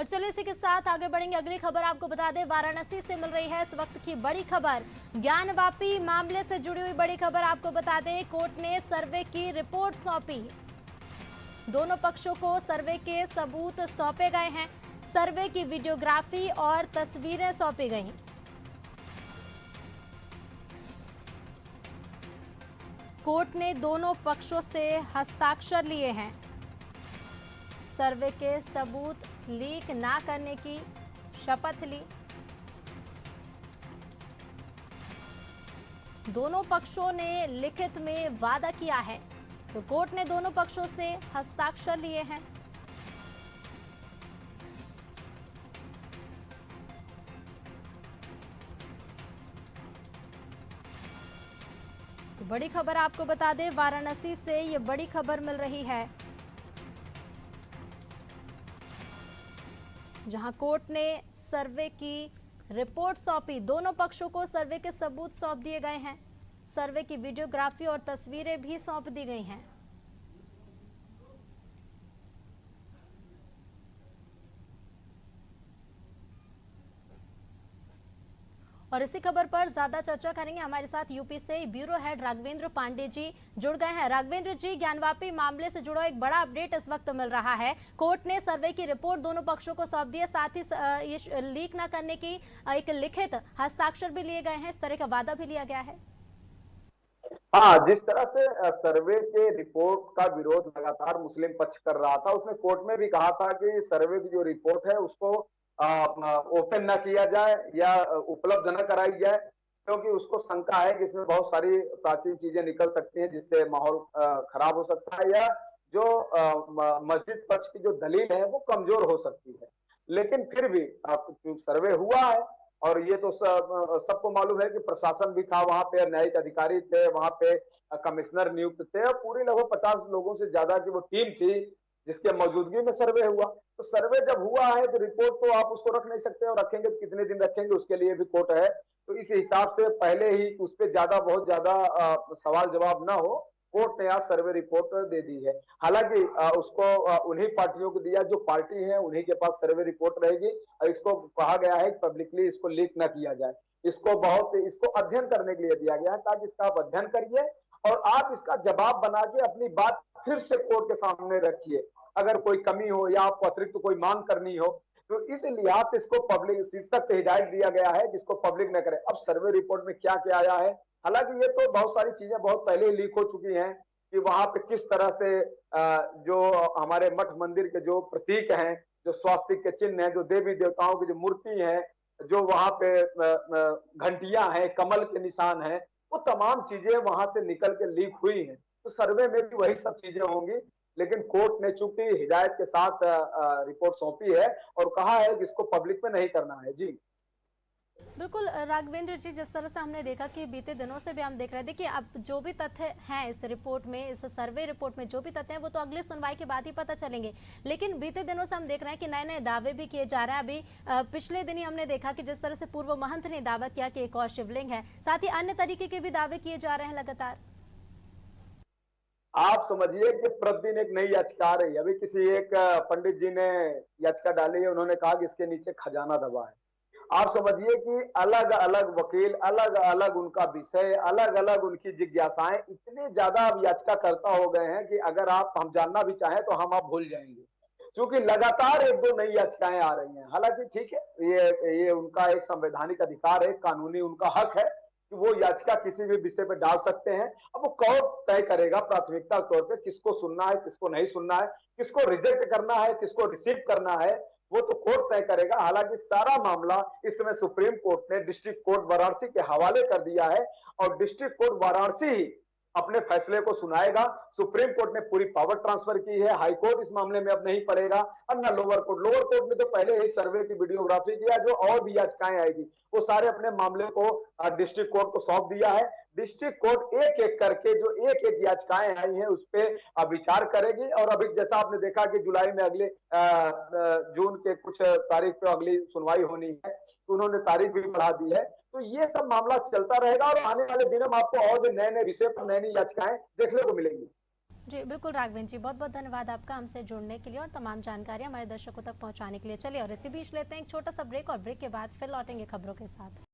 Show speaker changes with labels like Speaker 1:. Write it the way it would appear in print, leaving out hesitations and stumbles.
Speaker 1: और चलिए इसी के साथ आगे बढ़ेंगे। अगली खबर आपको बता दें, वाराणसी से मिल रही है इस वक्त की बड़ी खबर। ज्ञानवापी मामले से जुड़ी हुई बड़ी खबर आपको बता दें, कोर्ट ने सर्वे की रिपोर्ट सौंपी। दोनों पक्षों को सर्वे के सबूत सौंपे गए हैं। सर्वे की वीडियोग्राफी और तस्वीरें सौंपी गई। कोर्ट ने दोनों पक्षों से हस्ताक्षर लिए हैं। सर्वे के सबूत लीक ना करने की शपथ ली। दोनों पक्षों ने लिखित में वादा किया है, तो कोर्ट ने दोनों पक्षों से हस्ताक्षर लिए हैं। तो बड़ी खबर आपको बता दें, वाराणसी से ये बड़ी खबर मिल रही है, जहां कोर्ट ने सर्वे की रिपोर्ट सौंपी। दोनों पक्षों को सर्वे के सबूत सौंप दिए गए हैं। सर्वे की वीडियोग्राफी और तस्वीरें भी सौंप दी गई हैं। और इसी खबर पर ज्यादा चर्चा करेंगे। हमारे साथ यूपी से ब्यूरो हेड राघवेंद्र पांडे जी जुड़ गए हैं। राघवेंद्र जी, ज्ञानवापी मामले से जुड़ा एक बड़ा अपडेट इस वक्त मिल रहा है। कोर्ट ने सर्वे की रिपोर्ट दोनों पक्षों को सौंप दी है, साथ ही ये लीक न करने की एक लिखित हस्ताक्षर भी लिए गए हैं। इस तरह का वादा भी लिया गया है।
Speaker 2: हाँ, जिस तरह से सर्वे के रिपोर्ट का विरोध लगातार मुस्लिम पक्ष कर रहा था, उसने कोर्ट में भी कहा था कि सर्वे की जो रिपोर्ट है उसको ओपन न किया जाए या उपलब्ध न कराई जाए, क्योंकि उसको शंका है कि इसमें बहुत सारी प्राचीन चीजें निकल सकती हैं जिससे माहौल खराब हो सकता है, या जो मस्जिद पक्ष की जो दलील है वो कमजोर हो सकती है। लेकिन फिर भी सर्वे हुआ है, और ये तो सबको मालूम है कि प्रशासन भी था वहां पे, न्यायिक अधिकारी थे वहां पे, कमिश्नर नियुक्त थे, और पूरी लगभग 50 लोगों से ज्यादा की वो टीम थी जिसके मौजूदगी में सर्वे हुआ। तो सर्वे जब हुआ है तो रिपोर्ट तो आप उसको रख नहीं सकते, और रखेंगे तो कितने दिन रखेंगे, उसके लिए भी कोर्ट है। तो इस हिसाब से पहले ही उस पर बहुत ज्यादा सवाल जवाब ना हो, कोर्ट ने आज सर्वे रिपोर्ट दे दी है। हालांकि उसको उन्हीं पार्टियों को दिया जो पार्टी है, उन्हीं के पास सर्वे रिपोर्ट रहेगी, और इसको कहा गया है कि पब्लिकली इसको लीक ना किया जाए। इसको अध्ययन करने के लिए दिया गया है, ताकि इसका आप अध्ययन करिए और आप इसका जवाब बना के अपनी बात फिर से कोर्ट के सामने रखिए। अगर कोई कमी हो या आपको अतिरिक्त कोई मांग करनी हो, तो इस लिहाज से इसको पब्लिक शीर्षक पे हिदायत दिया गया है जिसको पब्लिक न करे। अब सर्वे रिपोर्ट में क्या क्या आया है, हालांकि ये तो बहुत सारी चीजें बहुत पहले ही लीक हो चुकी हैं कि वहां पे किस तरह से जो हमारे मठ मंदिर के जो प्रतीक हैं, जो स्वास्तिक के चिन्ह हैं, जो देवी देवताओं की जो मूर्ति है, जो वहां पे घंटियां हैं, कमल के निशान हैं, वो तमाम चीजें वहां से निकल के लीक हुई हैं। तो सर्वे में भी वही सब चीजें होंगी, लेकिन कोर्ट ने चूंकि हिदायत के साथ रिपोर्ट सौंपी है और कहा है कि इसको पब्लिक में नहीं करना है। जी
Speaker 1: बिल्कुल राघवेंद्र जी, जिस तरह से हमने देखा कि बीते दिनों से भी हम देख रहे थे कि अब जो भी तथ्य हैं इस रिपोर्ट में, इस सर्वे रिपोर्ट में जो भी तथ्य हैं वो तो अगली सुनवाई के बाद ही पता चलेंगे, लेकिन बीते दिनों से हम देख रहे हैं कि नए नए दावे भी किए जा रहे हैं। अभी पिछले दिन ही हमने देखा कि जिस तरह से पूर्व महंत ने दावा किया कि एक और शिवलिंग है, साथ ही अन्य तरीके के भी दावे किए जा रहे हैं लगातार।
Speaker 2: आप समझिए कि प्रतिदिन एक नई याचिका आ रही है। अभी किसी एक पंडित जी ने याचिका डाली है, उन्होंने कहा कि इसके नीचे खजाना दबा है। आप समझिए कि अलग अलग वकील, अलग अलग उनका विषय, अलग अलग उनकी जिज्ञासाएं इतने ज्यादा अब याचिकाकर्ता हो गए हैं कि अगर हम जानना भी चाहें तो हम आप भूल जाएंगे, क्योंकि लगातार एक दो नई याचिकाएं आ रही हैं। हालांकि ठीक है, ये उनका एक संवैधानिक अधिकार है, कानूनी उनका हक है कि वो याचिका किसी भी विषय पे डाल सकते हैं। अब वो कोर्ट तय करेगा प्राथमिकता के तौर पे किसको सुनना है, किसको नहीं सुनना है, किसको रिजेक्ट करना है, किसको रिसीव करना है, वो तो कोर्ट तय करेगा। हालांकि सारा मामला इस समय सुप्रीम कोर्ट ने डिस्ट्रिक्ट कोर्ट वाराणसी के हवाले कर दिया है, और डिस्ट्रिक्ट कोर्ट वाराणसी ही अपने फैसले को सुनाएगा। सुप्रीम कोर्ट ने पूरी पावर ट्रांसफर की है, हाई कोर्ट इस मामले में अब नहीं पड़ेगा, और न लोअर कोर्ट। लोअर कोर्ट ने तो पहले ही सर्वे की वीडियोग्राफी किया, जो और भी याचिकाएं आएगी वो सारे अपने मामले को डिस्ट्रिक्ट कोर्ट को सौंप दिया है। डिस्ट्रिक्ट कोर्ट एक एक करके जो एक एक याचिकाएं आई हैं उस पर विचार करेगी, और अभी जैसा आपने देखा कि जुलाई में अगले जून के कुछ तारीख पे अगली सुनवाई होनी है, तो उन्होंने तारीख भी बढ़ा दी है। तो ये सब मामला चलता रहेगा, और आने वाले दिनों में आपको और भी नए नए विषय पर नई नई याचिकाएं देखने को मिलेंगी।
Speaker 1: जी बिल्कुल राघवेंद्र जी, बहुत बहुत धन्यवाद आपका हमसे जुड़ने के लिए और तमाम जानकारी हमारे दर्शकों तक पहुंचाने के लिए। चलिए और इसी बीच लेते हैं एक छोटा सा ब्रेक और ब्रेक के बाद फिर लौटेंगे खबरों के साथ।